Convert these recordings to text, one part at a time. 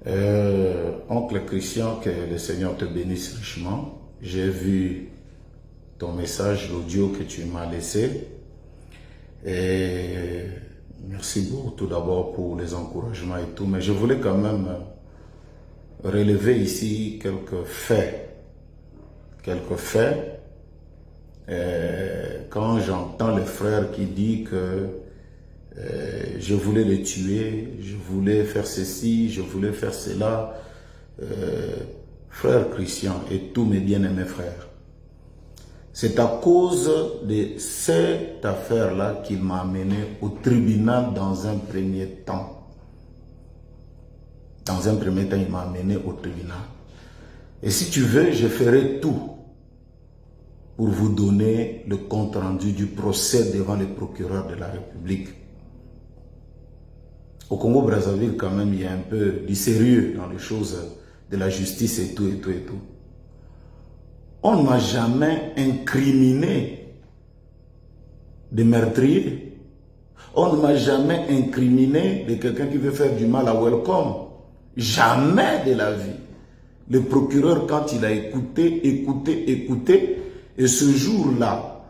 Oncle Christian, que le Seigneur te bénisse richement. J'ai vu ton message, l'audio que tu m'as laissé. Et merci beaucoup tout d'abord pour les encouragements et tout. Mais je voulais quand même relever ici quelques faits. Quelques faits. Quand j'entends les frères qui disent que je voulais les tuer, je voulais faire ceci, je voulais faire cela. Frère Christian et tous mes bien-aimés frères, c'est à cause de cette affaire-là qu'il m'a amené au tribunal dans un premier temps. Dans un premier temps, il m'a amené au tribunal. Et si tu veux, je ferai tout pour vous donner le compte-rendu du procès devant le procureur de la République. Au Congo-Brazzaville, quand même, il y a un peu du sérieux dans les choses de la justice et tout, et tout, et tout. On ne m'a jamais incriminé de meurtrier. On ne m'a jamais incriminé de quelqu'un qui veut faire du mal à Welcome. Jamais de la vie. Le procureur, quand il a écouté, et ce jour-là,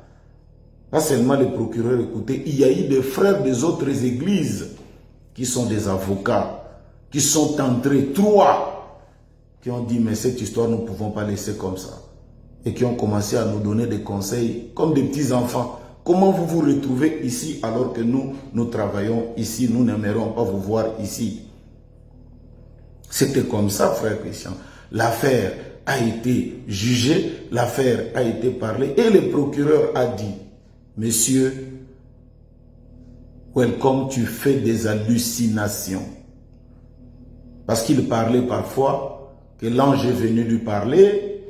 pas seulement le procureur écouté, il y a eu des frères des autres églises qui sont des avocats, qui sont entrés, 3, qui ont dit, mais cette histoire, nous ne pouvons pas laisser comme ça. Et qui ont commencé à nous donner des conseils, comme des petits enfants. Comment vous vous retrouvez ici alors que nous travaillons ici, nous n'aimerons pas vous voir ici. C'était comme ça, frère Christian. L'affaire a été jugée, l'affaire a été parlée, et le procureur a dit, monsieur, Welcome, tu fais des hallucinations. Parce qu'il parlait parfois que l'ange est venu lui parler.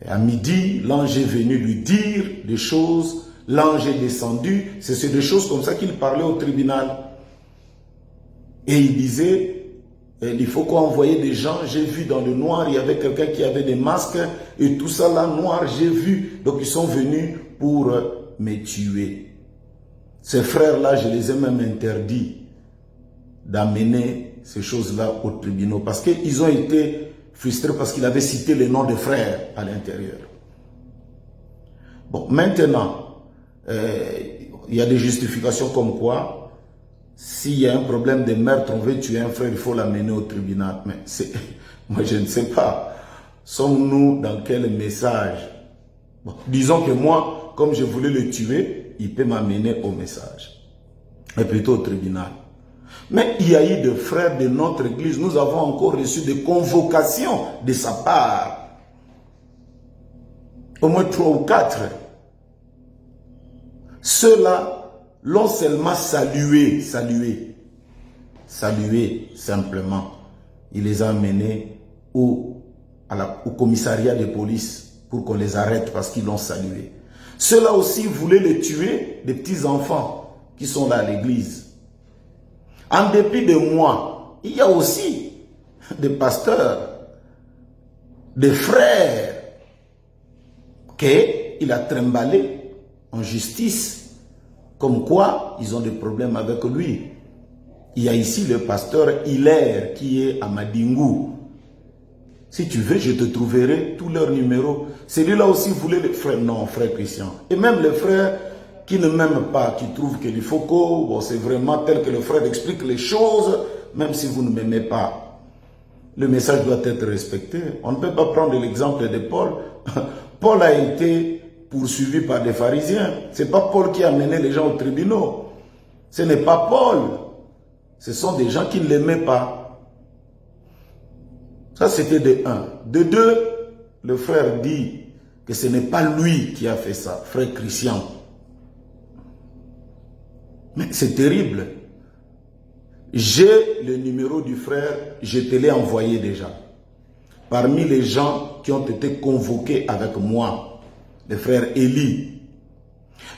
Et à midi, l'ange est venu lui dire des choses. L'ange est descendu. C'est des choses comme ça qu'il parlait au tribunal. Et il disait, il faut qu'on envoie des gens. J'ai vu dans le noir, il y avait quelqu'un qui avait des masques. Et tout ça là, noir, j'ai vu. Donc ils sont venus pour me tuer. Ces frères-là, je les ai même interdits d'amener ces choses-là au tribunal parce qu'ils ont été frustrés parce qu'ils avaient cité les noms des frères à l'intérieur. Bon, maintenant, il y a des justifications comme quoi, s'il y a un problème de meurtre, on veut tuer un frère, il faut l'amener au tribunal. Mais moi, je ne sais pas. Sommes-nous dans quel message? Bon, disons que moi, comme je voulais le tuer, il peut m'amener au message, et plutôt au tribunal. Mais il y a eu des frères de notre église, nous avons encore reçu des convocations de sa part. Au moins 3 ou 4. Ceux-là l'ont seulement salué simplement. Il les a amenés au commissariat de police pour qu'on les arrête parce qu'ils l'ont salué. Ceux-là aussi voulaient les tuer, des petits enfants qui sont là à l'église. En dépit de moi, il y a aussi des pasteurs, des frères, qu'il a trimballé en justice, comme quoi ils ont des problèmes avec lui. Il y a ici le pasteur Hilaire qui est à Madingou. Si tu veux, je te trouverai tous leurs numéros. Celui-là aussi voulait les frères. Non, frère Christian. Et même les frères qui ne m'aiment pas, qui trouvent que l'Ifoko, bon, c'est vraiment tel que le frère explique les choses, même si vous ne m'aimez pas. Le message doit être respecté. On ne peut pas prendre l'exemple de Paul. Paul a été poursuivi par des pharisiens. Ce n'est pas Paul qui a mené les gens au tribunal. Ce n'est pas Paul. Ce sont des gens qui ne l'aimaient pas. Ça, c'était de 1. De 2, le frère dit que ce n'est pas lui qui a fait ça, frère Christian. Mais c'est terrible. J'ai le numéro du frère, je te l'ai envoyé déjà. Parmi les gens qui ont été convoqués avec moi, le frère Élie.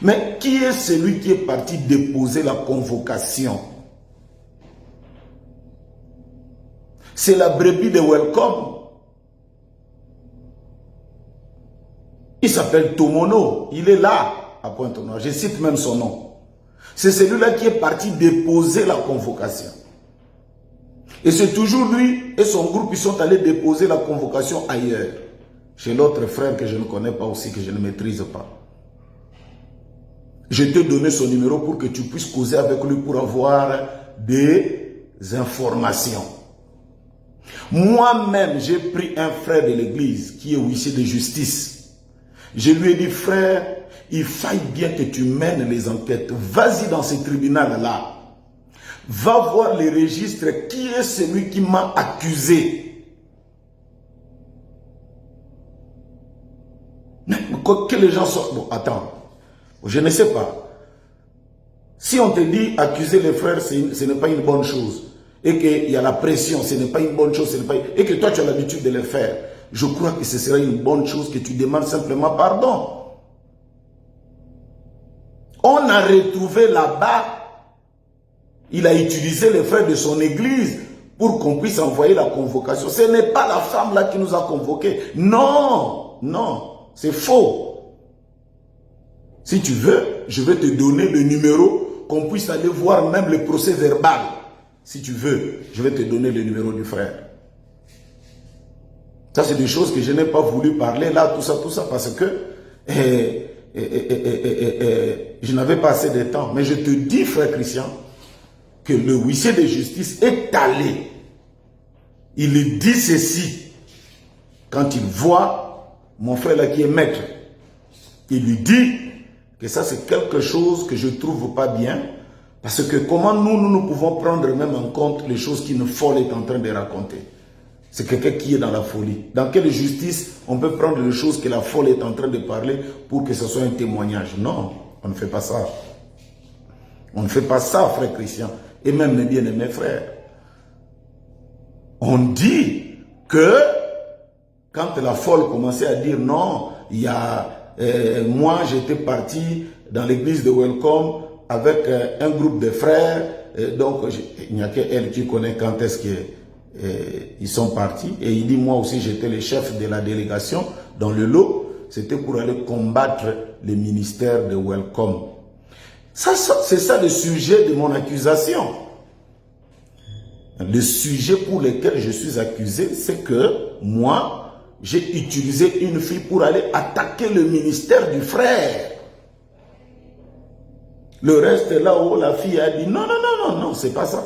Mais qui est celui qui est parti déposer la convocation? C'est la brebis de Welcome. Il s'appelle Tomono. Il est là, à Pointe-Noire. Je cite même son nom. C'est celui-là qui est parti déposer la convocation. Et c'est toujours lui et son groupe qui sont allés déposer la convocation ailleurs. Chez l'autre frère que je ne connais pas aussi, que je ne maîtrise pas. Je t'ai donné son numéro pour que tu puisses causer avec lui pour avoir des informations. Moi-même, j'ai pris un frère de l'église qui est huissier de justice. Je lui ai dit, frère, il faille bien que tu mènes les enquêtes. Vas-y dans ce tribunal-là. Va voir les registres. Qui est celui qui m'a accusé? Mais que les gens soient... Bon, attends. Je ne sais pas. Si on te dit accuser les frères, ce n'est pas une bonne chose. Et qu'il y a la pression, ce n'est pas une bonne chose. Et que toi, tu as l'habitude de le faire. Je crois que ce serait une bonne chose que tu demandes simplement pardon. On a retrouvé là-bas, il a utilisé les frères de son église pour qu'on puisse envoyer la convocation. Ce n'est pas la femme là qui nous a convoqués. Non, non, c'est faux. Si tu veux, je vais te donner le numéro, qu'on puisse aller voir même le procès verbal. Si tu veux, je vais te donner le numéro du frère. Ça, c'est des choses que je n'ai pas voulu parler là, tout ça, parce que je n'avais pas assez de temps. Mais je te dis, frère Christian, que le huissier de justice est allé. Il dit ceci. Quand il voit mon frère là qui est maître, il lui dit que ça c'est quelque chose que je ne trouve pas bien. Parce que comment nous pouvons prendre même en compte les choses qu'une folle est en train de raconter. C'est quelqu'un qui est dans la folie. Dans quelle justice on peut prendre les choses que la folle est en train de parler pour que ce soit un témoignage? Non, on ne fait pas ça. On ne fait pas ça, frère Christian. Et même mes bien-aimés frères. On dit que quand la folle commençait à dire non, il y a... moi, j'étais parti dans l'église de Welcome avec un groupe de frères. Donc, il n'y a qu'elle qui connaît quand est-ce qu'ils sont partis. Et il dit, moi aussi, j'étais le chef de la délégation dans le lot. C'était pour aller combattre le ministère de Welcome. Ça, c'est ça le sujet de mon accusation. Le sujet pour lequel je suis accusé, c'est que moi, j'ai utilisé une fille pour aller attaquer le ministère du frère. Le reste là-haut, la fille a dit non, c'est pas ça.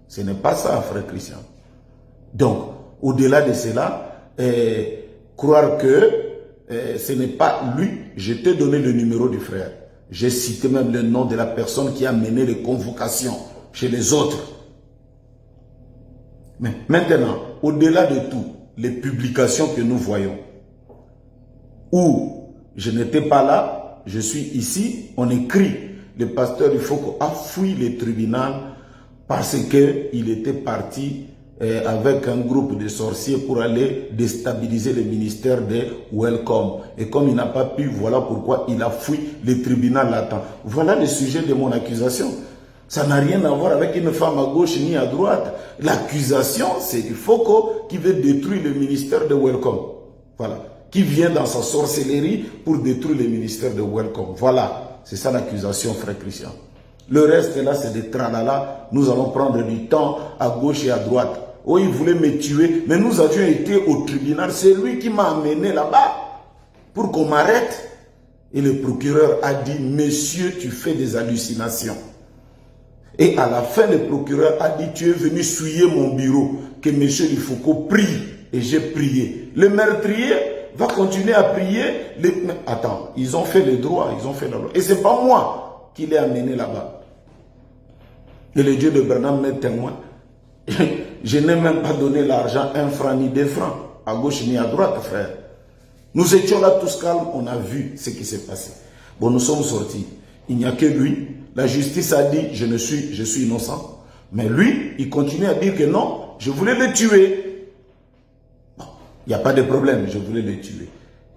Ce n'est pas ça, frère Christian. Donc, au-delà de cela, croire que ce n'est pas lui, je t'ai donné le numéro du frère. J'ai cité même le nom de la personne qui a mené les convocations chez les autres. Mais maintenant, au-delà de tout, les publications que nous voyons, où je n'étais pas là, je suis ici, on écrit, le pasteur Ifoko a fui le tribunal parce qu'il était parti avec un groupe de sorciers pour aller déstabiliser le ministère de Welcome. Et comme il n'a pas pu, voilà pourquoi il a fui le tribunal latent. Voilà le sujet de mon accusation. Ça n'a rien à voir avec une femme à gauche ni à droite. L'accusation, c'est Ifoko qui veut détruire le ministère de Welcome. Voilà. Qui vient dans sa sorcellerie pour détruire le ministère de Welcome. Voilà. C'est ça l'accusation, frère Christian. Le reste, là, c'est des tralala. Nous allons prendre du temps à gauche et à droite. Oh, il voulait me tuer, mais nous avions été au tribunal. C'est lui qui m'a amené là-bas pour qu'on m'arrête. Et le procureur a dit, monsieur, tu fais des hallucinations. Et à la fin, le procureur a dit, tu es venu souiller mon bureau, que monsieur Ifoko prie. Et j'ai prié. Le meurtrier va continuer à prier. Mais attends, ils ont fait le droit, ils ont fait la loi. Et ce n'est pas moi qui l'ai amené là-bas. Et le Dieu de Bernard m'est témoin. Je n'ai même pas donné l'argent, 1 franc ni 2 francs, à gauche ni à droite, frère. Nous étions là tous calmes, on a vu ce qui s'est passé. Bon, nous sommes sortis. Il n'y a que lui. La justice a dit, je suis innocent. Mais lui, il continue à dire que non, je voulais le tuer. Bon, il n'y a pas de problème, je voulais le tuer.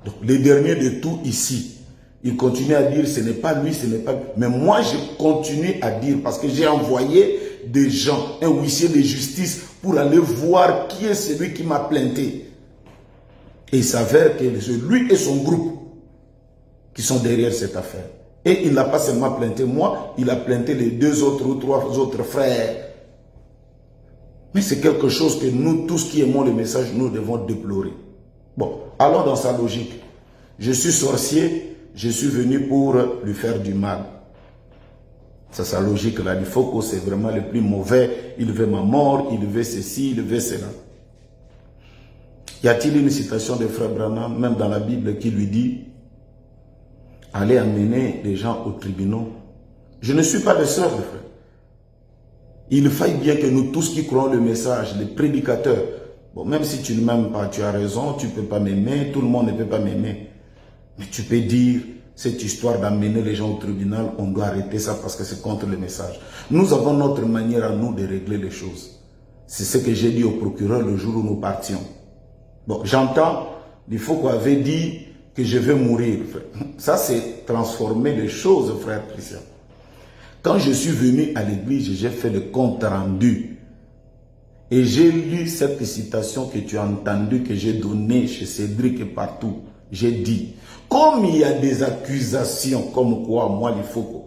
Donc, les derniers de tout ici, il continue à dire, ce n'est pas lui, ce n'est pas lui. Mais moi, je continue à dire, parce que j'ai envoyé des gens, un huissier de justice, pour aller voir qui est celui qui m'a plainté. Et il s'avère que c'est lui et son groupe qui sont derrière cette affaire. Et il n'a pas seulement plainté moi, il a plainté les 2 autres ou 3 autres frères. Mais c'est quelque chose que nous, tous qui aimons le message, nous devons déplorer. Bon, allons dans sa logique. Je suis sorcier, je suis venu pour lui faire du mal. C'est sa logique là. Il faut que c'est vraiment le plus mauvais. Il veut ma mort, il veut ceci, il veut cela. Y a-t-il une citation de Frère Branham, même dans la Bible, qui lui dit « Allez amener les gens aux tribunaux ». Je ne suis pas le seul, frère. Il faille bien que nous tous qui croyons le message, les prédicateurs, bon, même si tu ne m'aimes pas, tu as raison, tu ne peux pas m'aimer, tout le monde ne peut pas m'aimer. Mais tu peux dire, cette histoire d'amener les gens au tribunal, on doit arrêter ça parce que c'est contre le message. Nous avons notre manière à nous de régler les choses. C'est ce que j'ai dit au procureur le jour où nous partions. Bon, j'entends, il faut qu'on avait dit que je vais mourir. Ça, c'est transformer les choses, frère Christian. Quand je suis venu à l'église, j'ai fait le compte rendu. Et j'ai lu cette citation que tu as entendue, que j'ai donnée chez Cédric et partout. J'ai dit, comme il y a des accusations, comme quoi, moi, il faut que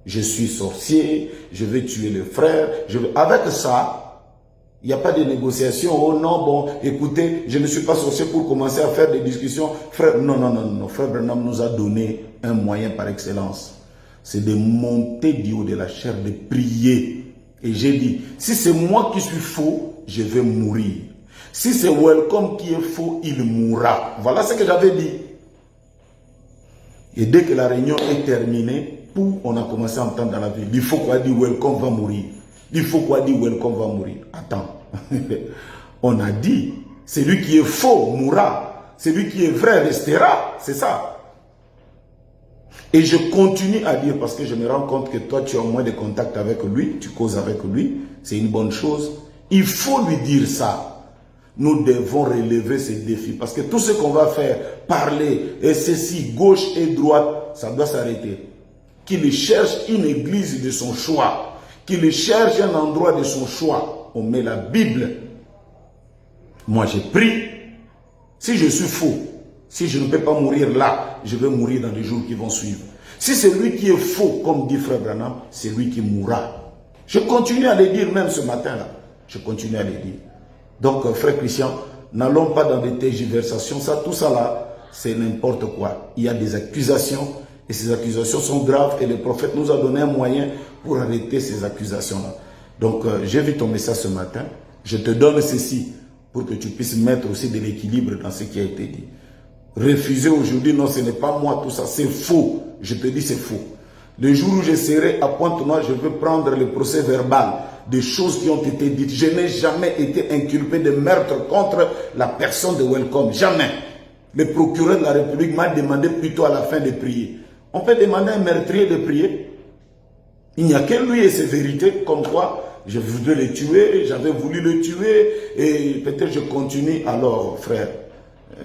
je suis sorcier, je vais tuer le frère. Avec ça, il n'y a pas de négociation. Oh non, bon, écoutez, je ne suis pas sorcier pour commencer à faire des discussions. Frère, non, non, non, non. Frère Branham nous a donné un moyen par excellence. C'est de monter du haut de la chair, de prier. Et j'ai dit, si c'est moi qui suis faux, je vais mourir. Si c'est Welcome qui est faux, il mourra. Voilà ce que j'avais dit. Et dès que la réunion est terminée, on a commencé à entendre dans la ville. Il faut quoi dire Welcome va mourir. Il faut quoi dire Welcome va mourir. Attends. On a dit, celui qui est faux mourra. Celui qui est vrai restera. C'est ça. Et je continue à dire, parce que je me rends compte que toi, tu as moins de contact avec lui, tu causes avec lui, c'est une bonne chose. Il faut lui dire ça. Nous devons relever ces défis, parce que tout ce qu'on va faire, parler, et ceci, gauche et droite, ça doit s'arrêter. Qu'il cherche une église de son choix, qu'il cherche un endroit de son choix. On met la Bible. Moi, j'ai pris. Si je suis faux, si je ne peux pas mourir là, je vais mourir dans les jours qui vont suivre. Si c'est lui qui est faux, comme dit Frère Branham, c'est lui qui mourra. Je continue à le dire même ce matin-là. Je continue à le dire. Donc, Frère Christian, n'allons pas dans des tergiversations. Ça, tout ça là, c'est n'importe quoi. Il y a des accusations et ces accusations sont graves et le prophète nous a donné un moyen pour arrêter ces accusations-là. Donc, j'ai vu ton message ce matin. Je te donne ceci pour que tu puisses mettre aussi de l'équilibre dans ce qui a été dit. Refuser aujourd'hui, non, ce n'est pas moi, tout ça, c'est faux. Je te dis, c'est faux. Le jour où je serai à Pointe-Noire, je veux prendre le procès verbal des choses qui ont été dites. Je n'ai jamais été inculpé de meurtre contre la personne de Welcome. Jamais. Le procureur de la République m'a demandé plutôt à la fin de prier. On peut demander à un meurtrier de prier. Il n'y a que lui et ses vérités, comme quoi je voudrais le tuer, j'avais voulu le tuer, et peut-être je continue. Alors, frère,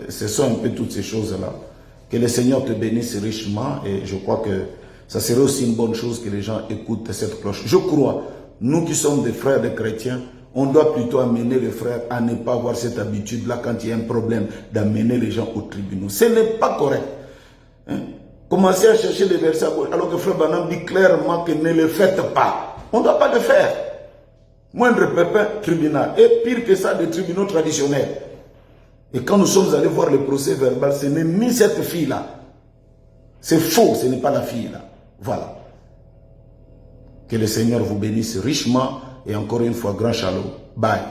ce sont un peu toutes ces choses-là. Que le Seigneur te bénisse richement, et je crois que ça serait aussi une bonne chose que les gens écoutent cette cloche. Je crois, nous qui sommes des frères des chrétiens, on doit plutôt amener les frères à ne pas avoir cette habitude-là quand il y a un problème d'amener les gens au tribunal. Ce n'est pas correct. Hein? Commencez à chercher les versets alors que Frère Branham dit clairement que ne le faites pas. On ne doit pas le faire. Moindre pépin, tribunal. Et pire que ça, des tribunaux traditionnels. Et quand nous sommes allés voir le procès verbal, ce n'est ni cette fille-là. C'est faux, ce n'est pas la fille-là. Voilà. Que le Seigneur vous bénisse richement et encore une fois, grand shalom. Bye.